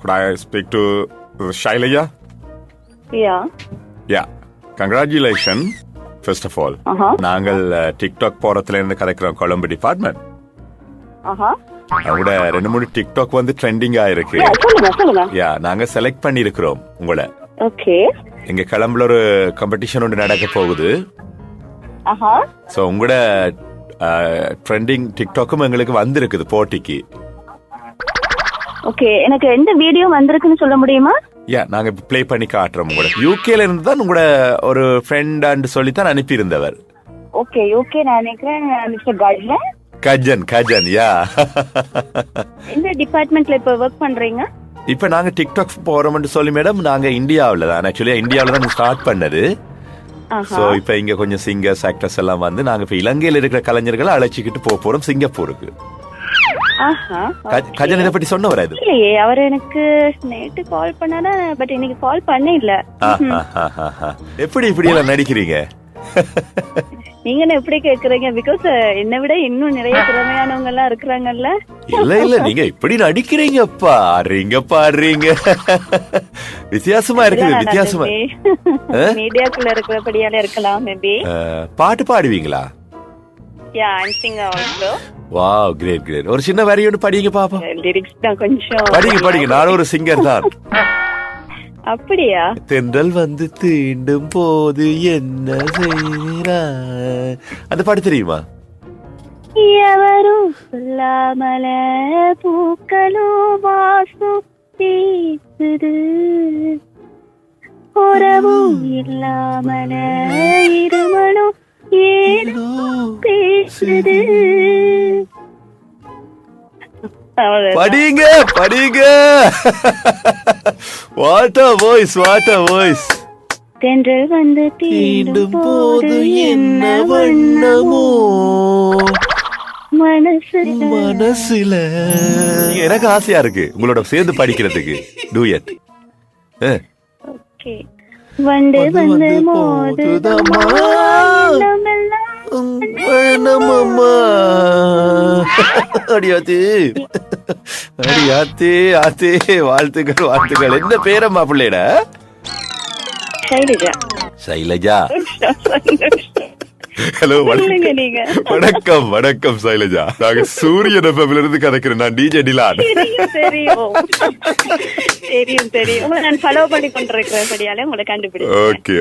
Could I speak to Shailaja? Yeah. Yeah. Congratulations, first of all. நாங்கள் TikTok போறதுல இருந்து கதைக்கிறோம் Colombo department. அவங்களோட 2-3 TikTok வந்து ட்ரெண்டிங்கா இருக்கு. சொல்லுங்க. யா, நாங்க செலக்ட் பண்ணி இருக்கிறோம் உங்களை. ஓகே. எங்க கிளம்புல ஒரு காம்படிஷன் ஒன்று நடக்க போகுது. சோ உங்களோட ட்ரெண்டிங் டிக்டாக்கும் எங்களுக்கு வந்திருக்குது போட்டிக்கு. ஓகே, எனக்கு எந்த வீடியோ வந்திருக்குன்னு சொல்ல முடியுமா? யா, நாங்க ப்ளே பண்ணி காட்டுறோம். உங்களோட யூகேல இருந்து தான் உங்களோட ஒரு ஃப்ரெண்ட் அண்ட் சொல்லி தான் அனுப்பி இருந்தவர். ஓகே, யூகே நான் நினைக்கிறேன் மிஸ்டர் கஜன். யா. எந்த டிபார்ட்மெண்ட்ல இப்ப வர்க் பண்றீங்க? இப்ப நாங்க டிக்டாக் போறோம்னு சொல்லி மேடம், நாங்க இந்தியாவில தான், ஆக்சுவலி இந்தியாவில தான் ஸ்டார்ட் பண்ணது. சோ இப்ப இங்க கொஞ்சம் சிங்கர்ஸ் ஆக்டர்ஸ் எல்லாம் வந்து நாங்க இப்ப இலங்கையில இருக்கிற கலைஞர்களை அழைச்சிக்கிட்டு போறோம் சிங்கப்பூருக்கு. கஜன் இதை பத்தி சொன்ன வராது இல்லையே, அவர் எனக்கு நேத்து கால் பண்ணானா, பட் இன்னைக்கு கால் பண்ண இல்ல. எப்படி இப்படி எல்லாம் நடிக்கிறீங்க? நீங்க எப்படி கேக்குறீங்க? பிகாஸ் என்னை விட இன்னும் நிறைய திறமையானவங்க எல்லாம் இருக்கிறாங்கல்ல. இல்ல நீங்க இப்படி நடிக்கிறீங்கப்பா, பாடுறீங்க வித்தியாசமா இருக்குது. வித்தியாசமா மீடியாக்குள்ள இருக்கிறபடியால இருக்கலாம். மேபி பாட்டு பாடுவீங்களா? Yeah, I sing also. Wow, great. ஒரு சின்ன வரியோட படிங்க பாப்பா. லிரிக்ஸ் தான் கொஞ்சம் படிங்க. நானும் ஒரு சிங்கர் தான். அப்படியா? தென்றல் வந்து தீண்டும் போது என்ன செய்கிறாய், அந்த பாட்டு தெரியுமா? எவரும் சொல்லாமல பூக்களும் வாசம் பேசுது, உறவும் இல்லாமல இருமனும் ஏதோ பேசுது. படிங்க. What a voice. தென்றல் வந்து தீண்டும் போது என்ன வண்ணமோ மனசுல. எனக்கு ஆசையா இருக்கு உங்களோட சேர்ந்து படிக்கிறதுக்கு டூயட். ஓகே. வந்து மோதுதம்மா வாழ்த்துக்கள். என்ன பேரம்மா பிள்ளைட? சைலஜா. ஹலோ, வணக்கம் சைலஜா. நாங்க சூரியன் எஃப்எம்ல இருந்து கதைக்கிறேன். நான் டிஜே டிலான். தெரியும். உங்களை நான் ஃபாலோ பண்ணி கொண்டிருக்கிறேன். உங்களை கண்டுபிடிச்சேன். ஓகே.